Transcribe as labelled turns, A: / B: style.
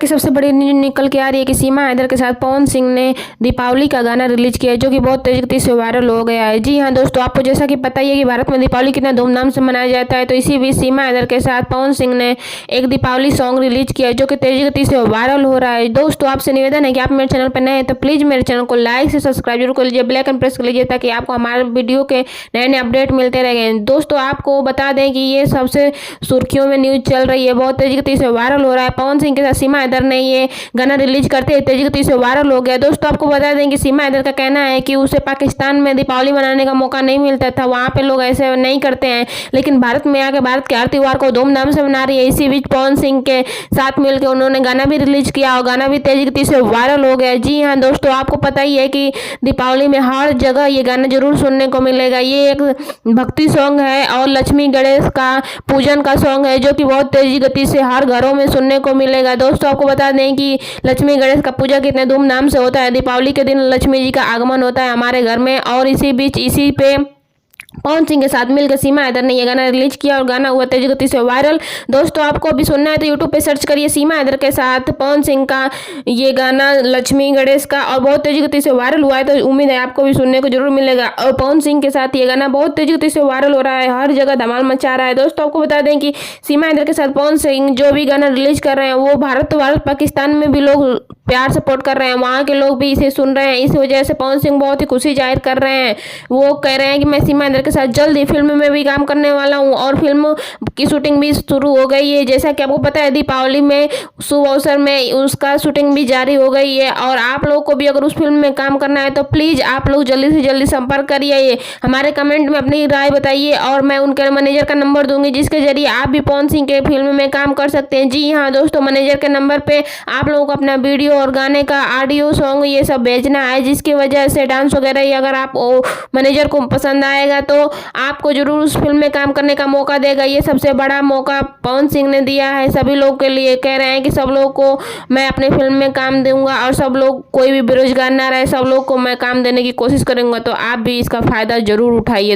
A: की सबसे बड़ी न्यूज निकल के आ रही है कि सीमा हैदर के साथ पवन सिंह ने दीपावली का गाना रिलीज किया है, जो कि बहुत तेजी गति से वायरल हो गया है। जी हाँ दोस्तों, आपको जैसा कि पता ही है कि भारत में दीपावली कितना धूमधाम से मनाया जाता है, तो इसी बीच सीमा हैदर के साथ पवन सिंह ने एक दीपावली सॉन्ग रिलीज किया है, जो कि तेजी गति से वायरल हो रहा है। दोस्तों, आपसे निवेदन है कि आप मेरे चैनल पर नए हैं तो प्लीज मेरे चैनल को लाइक से सब्सक्राइब जरूर कर लीजिए, बेल आइकन प्रेस कर लीजिए, ताकि आपको हमारे वीडियो के नए नए अपडेट मिलते रहेंगे। दोस्तों, आपको बता दें कि ये सबसे सुर्खियों में न्यूज चल रही है, बहुत तेजी गति से वायरल हो रहा है। पवन सिंह के साथ सीमा हैदर ने ये गाना रिलीज करते ही तेजी गति से वायरल हो गया। दोस्तों, आपको बता दें कि सीमा हैदर का कहना है कि उसे पाकिस्तान में दीपावली मनाने का मौका नहीं मिलता था, वहाँ पे लोग ऐसे नहीं करते हैं, लेकिन भारत में आके भारत के हर त्योहार को धूमधाम से मना रही है। इसी बीच पवन सिंह के साथ मिलकर उन्होंने गाना भी रिलीज किया और गाना भी तेजी गति से वायरल हो गया। जी हाँ दोस्तों, आपको पता ही है कि दीपावली में हर जगह ये गाना जरूर सुनने को मिलेगा। ये एक भक्ति सॉन्ग है और लक्ष्मी गणेश का पूजन का सॉन्ग है, जो कि बहुत तेजी गति से हर घरों में सुनने को मिलेगा। दोस्तों, आपको बता दें कि लक्ष्मी गणेश का पूजा कितने धूमधाम से होता है। दीपावली के दिन लक्ष्मी जी का आगमन होता है हमारे घर में, और इसी बीच इसी पे पवन सिंह के साथ मिलकर सीमा हैदर ने यह गाना रिलीज किया और गाना हुआ तेजी गति से वायरल। दोस्तों, आपको अभी सुनना है तो यूट्यूब पे सर्च करिए सीमा हैदर के साथ पवन सिंह का ये गाना लक्ष्मी गणेश का, और बहुत तेजी गति से वायरल हुआ है, तो उम्मीद है आपको भी सुनने को जरूर मिलेगा। और पवन सिंह के साथ ये गाना बहुत तेजी गति से वायरल हो रहा है, हर जगह धमाल मचा रहा है। दोस्तों, आपको बता दें कि सीमा हैदर के साथ पवन सिंह जो भी गाना रिलीज कर रहे हैं वो भारत पाकिस्तान में भी लोग प्यार सपोर्ट कर रहे हैं, वहाँ के लोग भी इसे सुन रहे हैं। इस वजह से पवन सिंह बहुत ही खुशी जाहिर कर रहे हैं। वो कह रहे हैं कि मैं सीमा हैदर के साथ जल्द ही फिल्म में भी काम करने वाला हूँ, और फिल्म की शूटिंग भी शुरू हो गई है। जैसा कि आपको पता है, दीपावली में शुभ अवसर में उसका शूटिंग भी जारी हो गई है, और आप लोगों को भी अगर उस फिल्म में काम करना है तो प्लीज़ आप लोग जल्दी से जल्दी संपर्क करिए, हमारे कमेंट में अपनी राय बताइए, और मैं उनके मैनेजर का नंबर दूंगी, जिसके जरिए आप भी पवन सिंह के फिल्म में काम कर सकते हैं। जी हाँ दोस्तों, मैनेजर के नंबर पर आप लोगों को अपना वीडियो और गाने का ऑडियो सॉन्ग ये सब भेजना है, जिसकी वजह से डांस वगैरह ये अगर आप मैनेजर को पसंद आएगा तो आपको जरूर उस फिल्म में काम करने का मौका देगा। ये सबसे बड़ा मौका पवन सिंह ने दिया है सभी लोग के लिए। कह रहे हैं कि सब लोग को मैं अपने फिल्म में काम दूंगा, और सब लोग कोई भी बेरोजगार ना रहे, सब लोग को मैं काम देने की कोशिश करूंगा, तो आप भी इसका फायदा जरूर उठाइए।